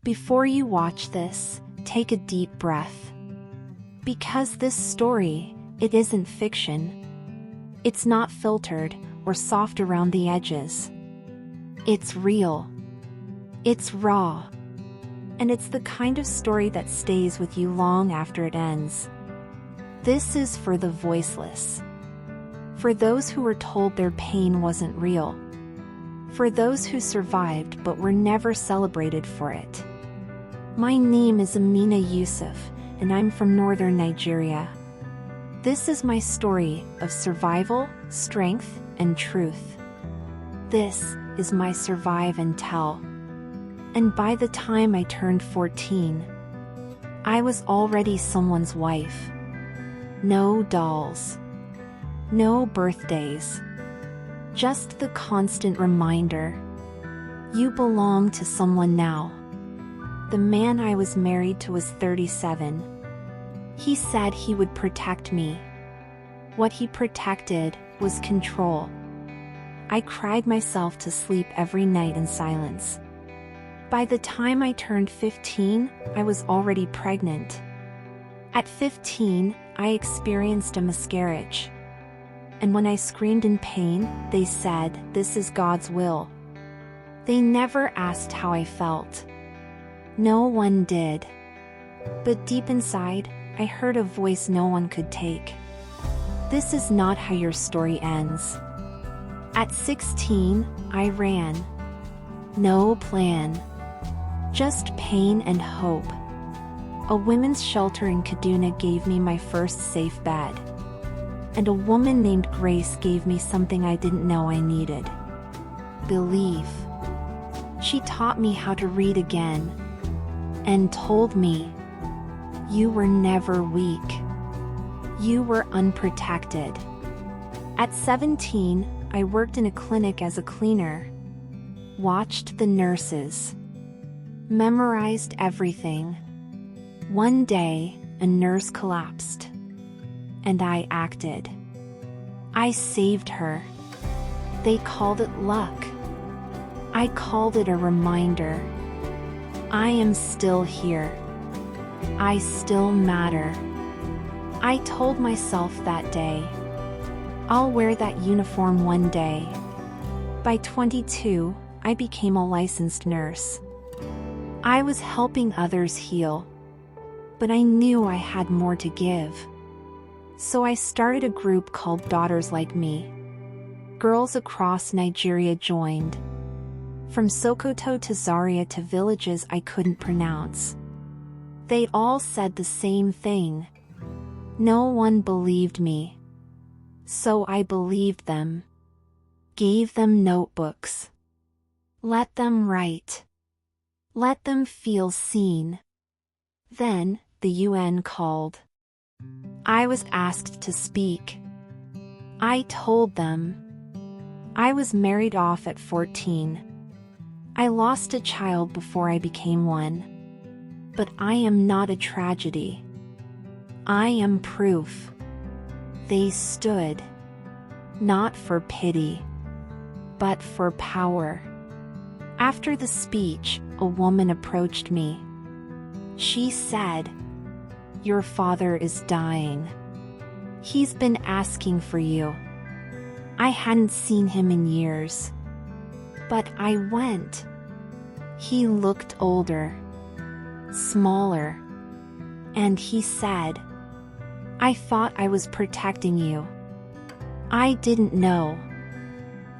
Before you watch this, take a deep breath. Because this story, it isn't fiction. It's not filtered or soft around the edges. It's real. It's raw. And it's the kind of story that stays with you long after it ends. This is for the voiceless. For those who were told their pain wasn't real. For those who survived but were never celebrated for it. My name is Amina Yusuf, and I'm from northern Nigeria. This is my story of survival, strength, and truth. This is my survive and tell. And by the time I turned 14, I was already someone's wife. No dolls. No birthdays. Just the constant reminder. You belong to someone now. The man I was married to was 37. He said he would protect me. What he protected was control. I cried myself to sleep every night in silence. By the time I turned 15, I was already pregnant. At 15, I experienced a miscarriage. And when I screamed in pain, they said, "This is God's will." They never asked how I felt. No one did. But deep inside, I heard a voice no one could take. This is not how your story ends. At 16, I ran. No plan. Just pain and hope. A women's shelter in Kaduna gave me my first safe bed. And a woman named Grace gave me something I didn't know I needed. Belief. She taught me how to read again. And told me, you were never weak. You were unprotected. At 17, I worked in a clinic as a cleaner. Watched the nurses. Memorized everything. One day, a nurse collapsed. And I acted. I saved her. They called it luck. I called it a reminder. I am still here. I still matter. I told myself that day, I'll wear that uniform one day. By 22, I became a licensed nurse. I was helping others heal, but I knew I had more to give. So I started a group called Daughters Like Me. Girls across Nigeria joined. From Sokoto to Zaria to villages I couldn't pronounce. They all said the same thing. No one believed me. So I believed them. Gave them notebooks. Let them write. Let them feel seen. Then, the UN called. I was asked to speak. I told them. I was married off at 14. I lost a child before I became one. But I am not a tragedy. I am proof. They stood. Not for pity, but for power. After the speech, a woman approached me. She said, "Your father is dying. He's been asking for you." I hadn't seen him in years. But I went. He looked older, smaller, and he said, "I thought I was protecting you. I didn't know.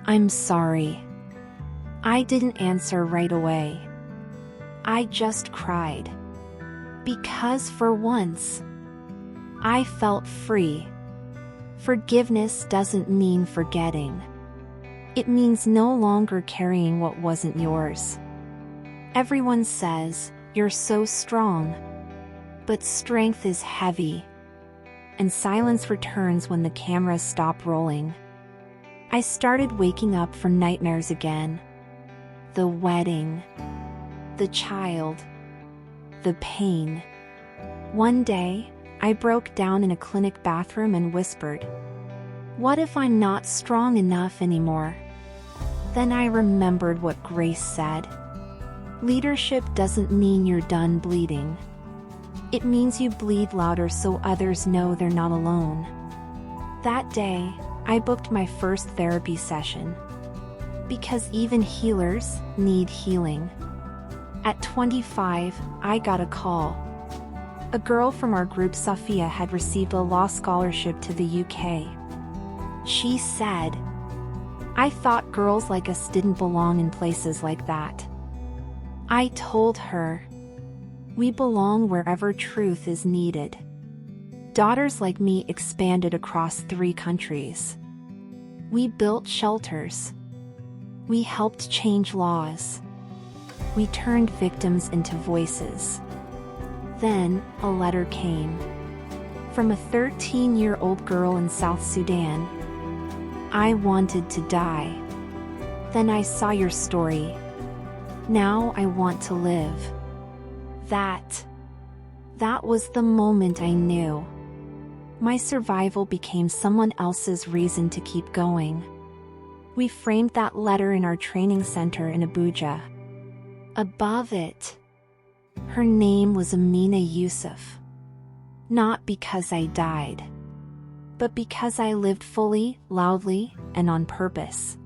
I'm sorry." I didn't answer right away. I just cried. Because for once, I felt free. Forgiveness doesn't mean forgetting. It means no longer carrying what wasn't yours. Everyone says, "You're so strong." But strength is heavy. And silence returns when the cameras stop rolling. I started waking up from nightmares again. The wedding. The child. The pain. One day, I broke down in a clinic bathroom and whispered, "What if I'm not strong enough anymore?" Then I remembered what Grace said. Leadership doesn't mean you're done bleeding. It means you bleed louder so others know they're not alone. That day, I booked my first therapy session. Because even healers need healing. At 25, I got a call. A girl from our group, Sophia, had received a law scholarship to the UK. She said, "I thought girls like us didn't belong in places like that." I told her, "We belong wherever truth is needed." Daughters like me expanded across 3 countries. We built shelters. We helped change laws. We turned victims into voices. Then, a letter came. From a 13-year-old girl in South Sudan. I wanted to die. Then I saw your story. Now I want to live. That was the moment I knew. My survival became someone else's reason to keep going. We framed that letter in our training center in Abuja. Above it, her name was Amina Yusuf. Not because I died, but because I lived fully, loudly, and on purpose.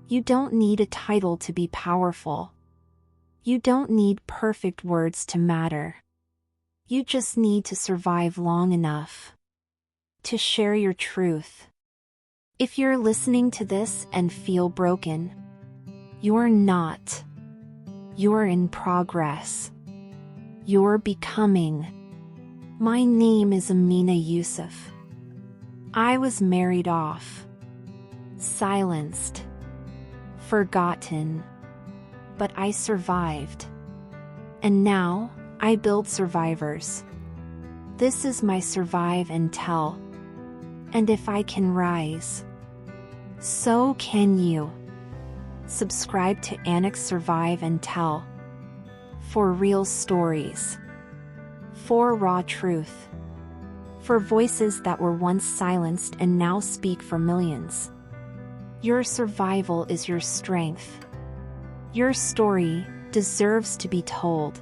You don't need a title to be powerful. You don't need perfect words to matter. You just need to survive long enough to share your truth. If you're listening to this and feel broken, you're not. You're in progress. You're becoming. My name is Amina Yusuf. I was married off, silenced, forgotten, but I survived. And now, I build survivors. This is my survive and tell. And if I can rise, so can you. Subscribe to Annex Survive and Tell. For real stories. For raw truth. For voices that were once silenced and now speak for millions. Your survival is your strength. Your story deserves to be told.